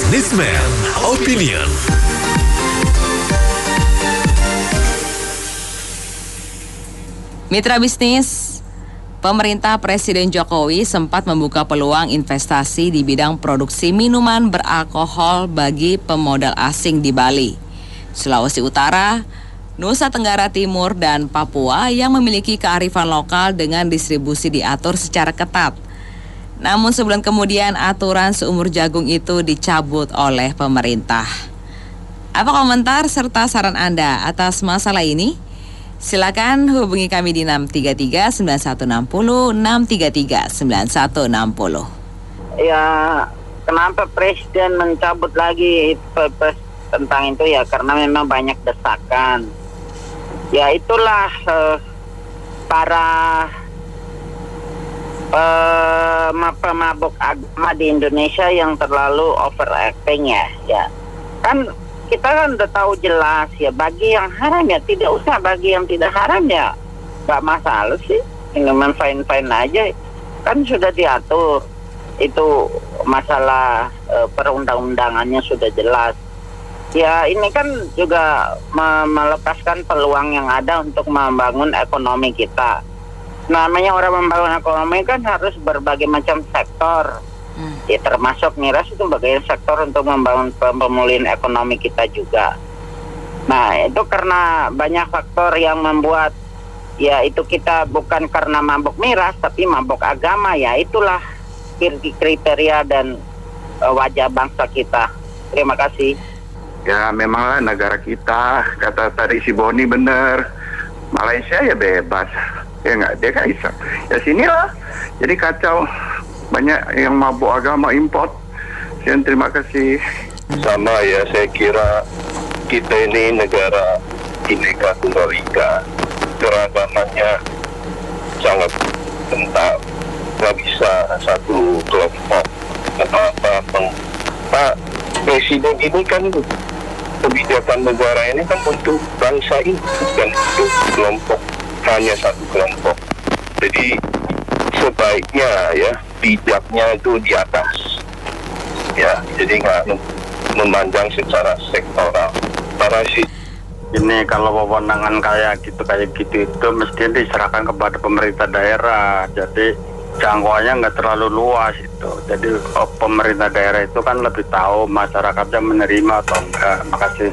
Newsman Opinion. Mitra bisnis, pemerintah Presiden Jokowi sempat membuka peluang investasi di bidang produksi minuman beralkohol bagi pemodal asing di Bali, Sulawesi Utara, Nusa Tenggara Timur, dan Papua yang memiliki kearifan lokal dengan distribusi diatur secara ketat. Namun sebulan kemudian aturan seumur jagung itu dicabut oleh pemerintah. Apa komentar serta saran Anda atas masalah ini? Silakan hubungi kami di 633 9160 633 9160. Ya, kenapa Presiden mencabut lagi Perpres tentang itu ya? Karena memang banyak desakan. Ya itulah para pemabuk agama di Indonesia yang terlalu overacting ya. Kan kita kan udah tahu jelas ya, bagi yang haram ya tidak usah, bagi yang tidak haram ya nggak masalah sih, minuman fine aja, kan sudah diatur itu, masalah perundang-undangannya sudah jelas. Ya ini kan juga melepaskan peluang yang ada untuk membangun ekonomi kita. Namanya orang membangun ekonomi kan harus berbagai macam sektor. Ya termasuk miras itu bagian sektor untuk membangun pemulihan ekonomi kita juga. Nah itu karena banyak faktor yang membuat ya itu kita bukan karena mabuk miras tapi mabuk agama, ya itulah kriteria dan wajah bangsa kita. Terima kasih. Ya memanglah negara kita, kata tadi si Boni bener, Malaysia ya bebas, ya nggak, dia kan bisa. Ya sinilah, jadi kacau, banyak yang mabuk agama import. Sekian, terima kasih. Sama ya, saya kira kita ini negara Bhinneka Tunggal Ika, keragamannya sangat kental, nggak bisa satu kelompok apa-apa. Pak Presiden ini kan kebijakan negara ini kan untuk bangsa ini, bukan untuk kelompok, hanya satu kelompok. Jadi sebaiknya ya bijaknya itu di atas ya, jadi nggak memandang secara sektoral. Para sih ini kalau wewenangan kayak gitu itu mesti diserahkan kepada pemerintah daerah, jadi jangkauannya nggak terlalu luas itu. Jadi pemerintah daerah itu kan lebih tahu masyarakatnya menerima atau enggak. Makasih.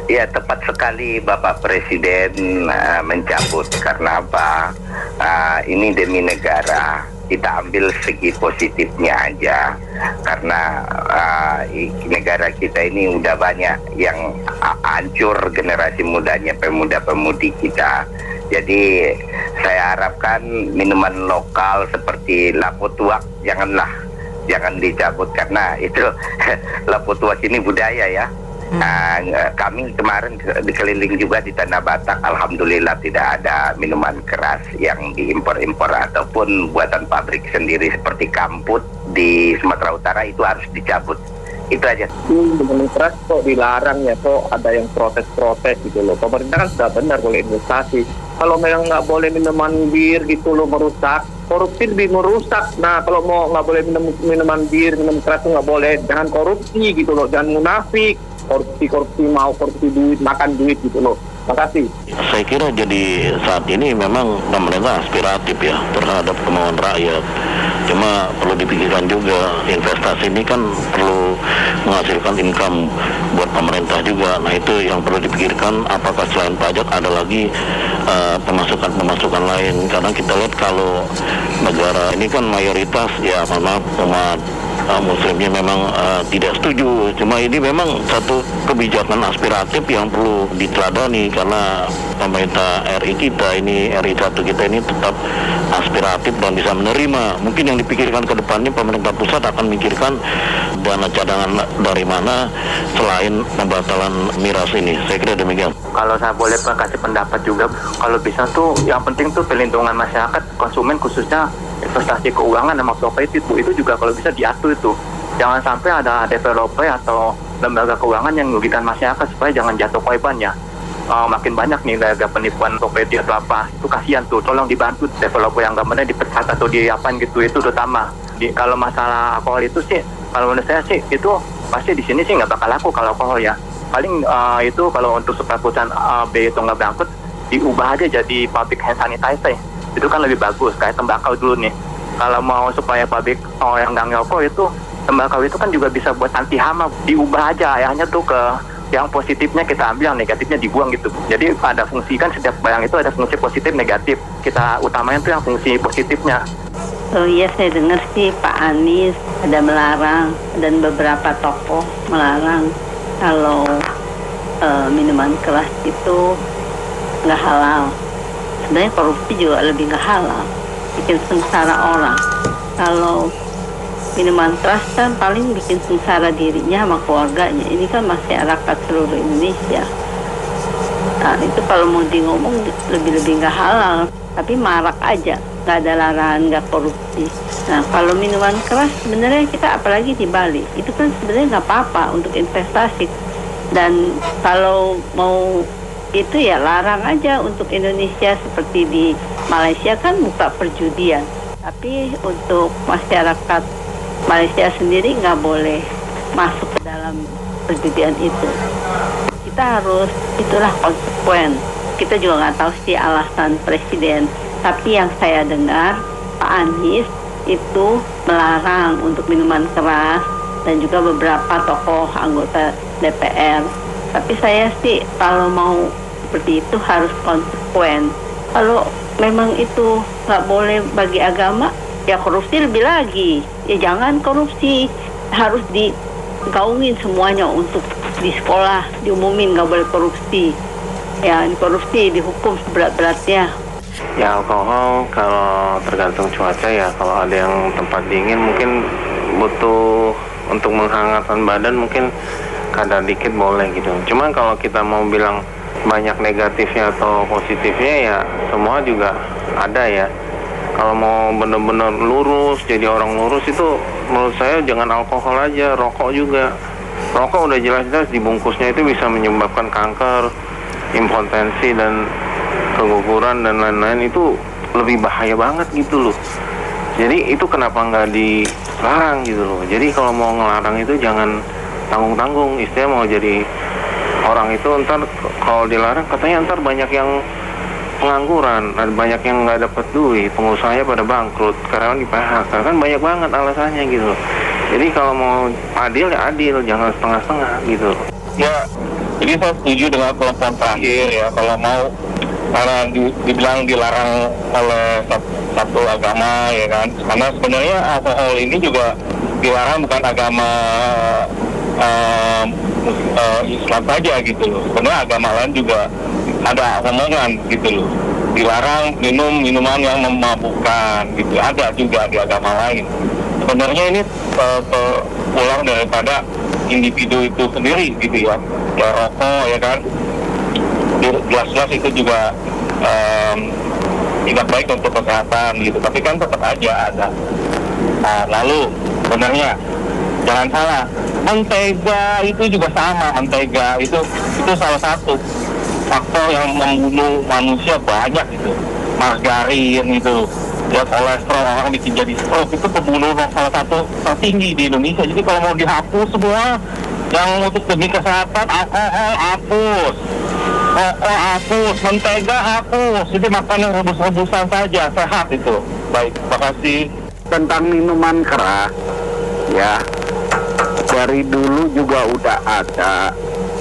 Ya tepat sekali Bapak Presiden mencabut, karena apa? Ini demi negara, kita ambil segi positifnya aja, karena negara kita ini udah banyak yang hancur generasi mudanya, pemuda-pemudi kita. Jadi saya harapkan minuman lokal seperti Lapotuak jangan dicabut, karena itu Lapotuak ini budaya ya. Kami kemarin dikeliling juga di Tanah Batak, alhamdulillah tidak ada minuman keras yang diimpor-impor ataupun buatan pabrik sendiri seperti Kamput di Sumatera Utara, itu harus dicabut. Itu aja. Minuman keras kok dilarang ya, kok ada yang protes gitu loh. Pemerintah kan sudah benar boleh investasi. Kalau memang nggak boleh minuman bir gitu loh, merusak, korupsi lebih merusak. Nah kalau mau nggak boleh minuman bir, minuman keras itu nggak boleh, jangan korupsi gitu loh, jangan munafik. Korupsi mau korupsi duit, makan duit gitu loh. Makasih. Saya kira jadi saat ini memang pemerintah aspiratif ya terhadap kemauan rakyat. Cuma perlu dipikirkan juga, investasi ini kan perlu menghasilkan income buat pemerintah juga. Nah itu yang perlu dipikirkan, apakah selain pajak ada lagi pemasukan lain. Karena kita lihat kalau negara ini kan mayoritas ya umat Muslimnya memang tidak setuju. Cuma ini memang satu kebijakan aspiratif yang perlu diteladani, karena pemerintah RI kita ini, RI 1 kita ini tetap aspiratif dan bisa menerima. Mungkin yang dipikirkan ke depannya pemerintah pusat akan memikirkan dana cadangan dari mana selain pembatalan miras ini. Saya kira demikian. Kalau saya boleh kasih pendapat juga, kalau bisa tuh yang penting tuh perlindungan masyarakat, konsumen khususnya investasi keuangan sama properti itu juga kalau bisa diatur itu. Jangan sampai ada developer atau lembaga keuangan yang merugikan masyarakat, supaya jangan jatuh korbannya. Makin banyak nih gara-gara penipuan properti atau apa, itu kasihan tuh, tolong dibantu developer yang gambarnya dipecat atau diapain gitu, itu terutama. Kalau masalah alkohol itu sih, kalau menurut saya sih itu pasti di sini sih nggak bakal laku kalau alkohol ya. Paling itu kalau untuk supaya perusahaan B itu nggak bangkrut, diubah aja jadi public hand sanitizer. Itu kan lebih bagus, kayak tembakau dulu nih. Kalau mau supaya pabrik yang nggak ngerokok itu, tembakau itu kan juga bisa buat anti hama. Diubah aja ayahnya tuh ke yang positifnya kita ambil, yang negatifnya dibuang gitu. Jadi ada fungsi, kan setiap barang itu ada fungsi positif negatif. Kita utamain tuh yang fungsi positifnya. Oh iya, saya dengar sih Pak Anies ada melarang dan beberapa tokoh melarang kalau minuman keras itu nggak halal. Sebenarnya korupsi juga lebih nggak halal, bikin sengsara orang. Kalau minuman keras kan paling bikin sengsara dirinya sama keluarganya. Ini kan masyarakat seluruh Indonesia. Nah itu kalau mau di ngomong lebih-lebih nggak halal, tapi marak aja, nggak ada larangan, nggak korupsi. Nah kalau minuman keras sebenarnya kita apalagi di Bali, itu kan sebenarnya nggak apa-apa untuk investasi. Dan kalau mau itu ya larang aja untuk Indonesia, seperti di Malaysia kan buka perjudian. Tapi untuk masyarakat Malaysia sendiri nggak boleh masuk ke dalam perjudian itu. Kita harus itulah konsekuen. Kita juga nggak tahu sih alasan presiden. Tapi yang saya dengar Pak Anies itu melarang untuk minuman keras dan juga beberapa tokoh anggota DPR. Tapi saya sih kalau mau seperti itu harus konsekuen. Kalau memang itu nggak boleh bagi agama, ya korupsi lebih lagi. Ya jangan korupsi, harus digaungin semuanya untuk di sekolah diumumin nggak boleh korupsi. Ya korupsi dihukum seberat-beratnya. Ya alkohol kalau tergantung cuaca ya, kalau ada yang tempat dingin mungkin butuh untuk menghangatkan badan, mungkin kadar dikit boleh gitu. Cuman kalau kita mau bilang banyak negatifnya atau positifnya ya semua juga ada ya. Kalau mau benar-benar lurus, jadi orang lurus itu menurut saya jangan alkohol aja, rokok juga. Rokok udah jelas-jelas dibungkusnya itu bisa menyebabkan kanker, impotensi dan keguguran dan lain-lain, itu lebih bahaya banget gitu loh. Jadi itu kenapa nggak dilarang gitu loh. Jadi kalau mau ngelarang itu jangan tanggung-tanggung, istilahnya mau jadi orang itu ntar kalau dilarang katanya ntar banyak yang pengangguran, banyak yang nggak dapat duit, pengusahanya pada bangkrut, karyawan di PHK, kan banyak banget alasannya gitu. Jadi kalau mau adil ya adil, jangan setengah-setengah gitu. Ya, jadi saya setuju dengan kelompok terakhir ya, kalau mau karena dibilang dilarang oleh satu agama ya kan, karena sebenarnya alkohol ini juga dilarang bukan agama Islam saja gitu loh. Sebenarnya agama lain juga ada omongan gitu loh, dilarang minum minuman yang memabukkan gitu, ada juga di agama lain. Sebenarnya ini pulang daripada individu itu sendiri gitu ya, rokok ya kan, jelas-jelas itu juga tidak baik untuk kesehatan gitu, tapi kan tetap aja ada. Nah, lalu sebenarnya jangan salah, mentega itu juga sama, mentega itu salah satu faktor yang membunuh manusia banyak gitu. Margarin itu, ya kolesterol orang bikin jadi stroke, itu pembunuh salah satu tertinggi di Indonesia. Jadi kalau mau dihapus semua yang untuk demi kesehatan, alkohol hapus, rokok hapus, mentega hapus, jadi makan yang rebus-rebusan saja, sehat itu. Baik, terima kasih. Tentang minuman keras, ya dari dulu juga udah ada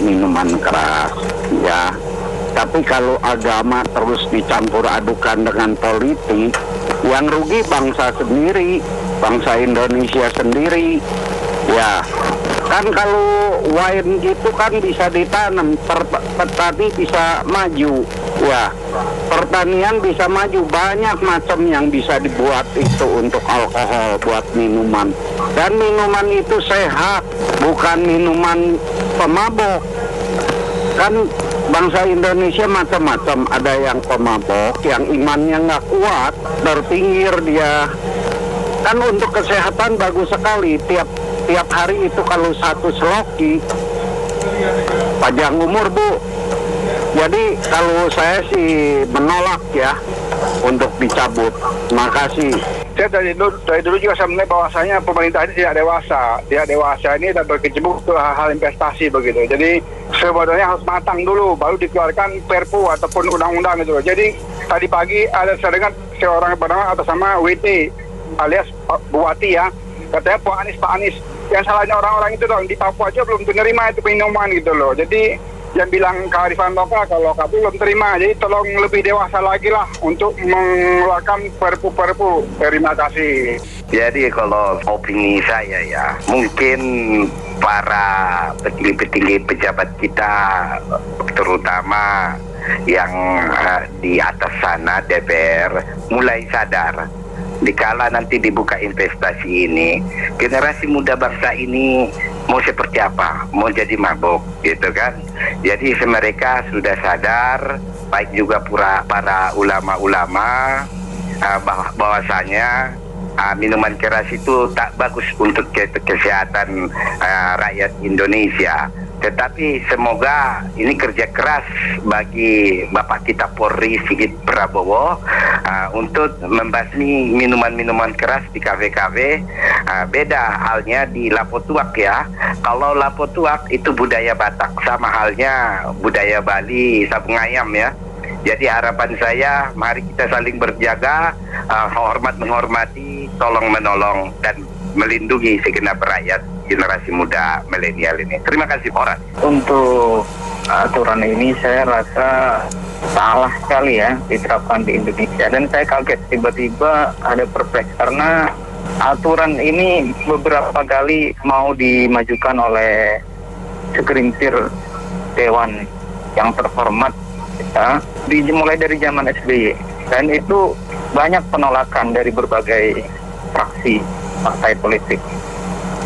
minuman keras, ya. Tapi kalau agama terus dicampur adukan dengan politik, yang rugi bangsa sendiri, bangsa Indonesia sendiri, ya. Kan kalau wine gitu kan bisa ditanam, petani bisa maju, ya. Pertanian bisa maju, banyak macam yang bisa dibuat itu untuk alkohol, buat minuman. Dan minuman itu sehat, bukan minuman pemabok. Kan bangsa Indonesia macam-macam, ada yang pemabok, yang imannya nggak kuat, terpinggir dia. Kan untuk kesehatan bagus sekali, tiap hari itu kalau 1 seloki, panjang umur Bu. Jadi kalau saya sih menolak ya untuk dicabut. Terima kasih. Saya dari dulu juga saya menilai bahwasanya pemerintah ini tidak dewasa ini dan berkecimpung ke hal-hal investasi begitu. Jadi sebenarnya harus matang dulu baru dikeluarkan Perpu ataupun undang-undang gitu. Jadi tadi pagi saya dengar seorang bernama atas nama WT alias Buati ya, katanya Pak Anies. Yang salahnya orang-orang itu dong, di Papua aja belum menerima itu minuman gitu loh. Jadi yang bilang kearifan lokal, kalau lokal belum terima. Jadi tolong lebih dewasa lagi lah untuk mengeluarkan perpu. Terima kasih. Jadi kalau opini saya ya, mungkin para petinggi-petinggi pejabat kita, terutama yang di atas sana DPR, mulai sadar. Dikala nanti dibuka investasi ini, generasi muda bangsa ini mau seperti apa? Mau jadi mabuk, gitu kan? Jadi mereka sudah sadar, baik juga para ulama-ulama, bahwasanya minuman keras itu tak bagus untuk kesehatan rakyat Indonesia. Tetapi semoga ini kerja keras bagi Bapak kita Polri Sigit Prabowo untuk membasmi minuman-minuman keras di kafe-kafe. Beda halnya di Lapotuak ya. Kalau Lapotuak itu budaya Batak, sama halnya budaya Bali sabung ayam ya. Jadi harapan saya, mari kita saling berjaga, hormat menghormati, tolong menolong dan melindungi segenap rakyat generasi muda milenial ini. Terima kasih Horas. Untuk aturan ini saya rasa salah sekali ya diterapkan di Indonesia, dan saya kaget tiba-tiba ada perpleks karena aturan ini beberapa kali mau dimajukan oleh segelintir dewan yang terhormat ya, dimulai dari zaman SBY, dan itu banyak penolakan dari berbagai fraksi partai politik.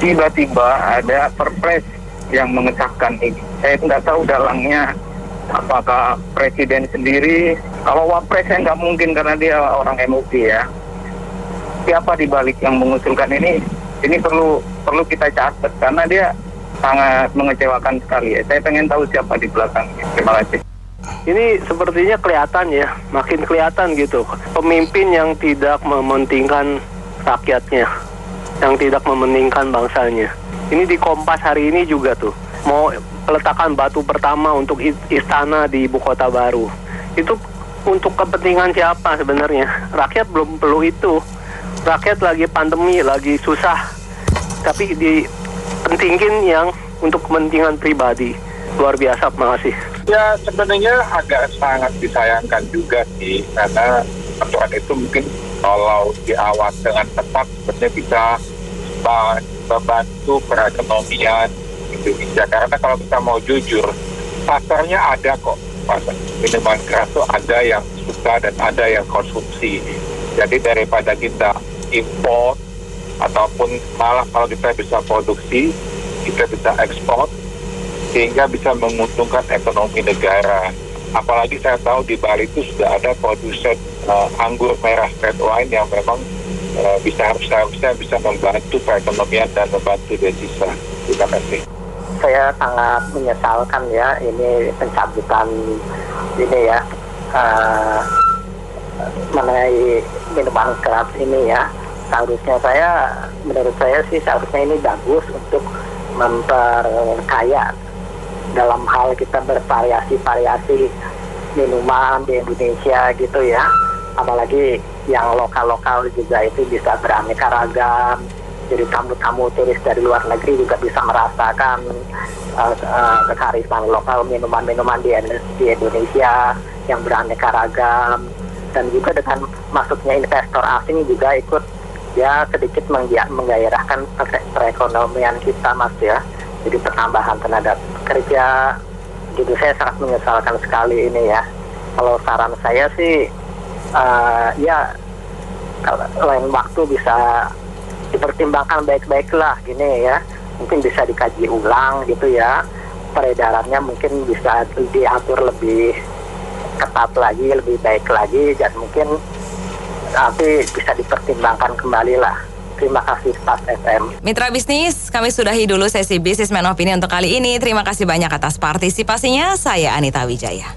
Tiba-tiba ada perpres yang mengesahkan ini. Saya tidak tahu dalangnya, apakah presiden sendiri. Kalau wapres saya nggak mungkin karena dia orang MUI ya. Siapa di balik yang mengusulkan ini? Ini perlu kita catat karena dia sangat mengecewakan sekali ya. Saya pengen tahu siapa di belakangnya. Terima kasih. Ini sepertinya kelihatan ya, makin kelihatan gitu. Pemimpin yang tidak mementingkan rakyatnya, yang tidak mementingkan bangsanya. Ini di Kompas hari ini juga tuh, mau peletakan batu pertama untuk istana di ibu kota baru. Itu untuk kepentingan siapa sebenarnya? Rakyat belum perlu itu. Rakyat lagi pandemi, lagi susah. Tapi dipentingin yang untuk kepentingan pribadi. Luar biasa, makasih. Ya sebenarnya agak sangat disayangkan juga sih, karena aturan itu mungkin kalau diawat dengan tepat sebenarnya bisa membantu perekonomian Indonesia. Karena kalau kita mau jujur, pasarnya ada kok. Pasar minuman keras itu ada yang suka dan ada yang konsumsi. Jadi daripada kita import ataupun malah kalau kita bisa produksi, kita bisa ekspor sehingga bisa menguntungkan ekonomi negara. Apalagi saya tahu di Bali itu sudah ada produsen anggur merah red wine yang memang harusnya bisa membantu perekonomian dan membantu devisa. Terima kasih. Saya sangat menyesalkan ya ini pencabutan ini ya mengenai minuman keras ini ya. Menurut saya sih seharusnya ini bagus untuk memperkaya dalam hal kita bervariasi minuman di Indonesia gitu ya. Apalagi yang lokal-lokal juga itu bisa beraneka ragam. Jadi tamu-tamu turis dari luar negeri juga bisa merasakan kearifan lokal minuman-minuman di Indonesia yang beraneka ragam. Dan juga dengan masuknya investor asing juga ikut ya sedikit menggairahkan perekonomian kita Mas ya. Jadi penambahan tenaga kerja. Jadi saya sangat menyesalkan sekali ini ya. Kalau saran saya sih ya kalau lain waktu bisa dipertimbangkan baik-baik lah gini ya. Mungkin bisa dikaji ulang gitu ya. Peredarannya mungkin bisa diatur lebih ketat lagi, lebih baik lagi, dan mungkin nanti bisa dipertimbangkan kembali lah. Terima kasih Start FM. Mitra bisnis, kami sudahi dulu sesi Businessman Opinion untuk kali ini. Terima kasih banyak atas partisipasinya. Saya Anita Wijaya.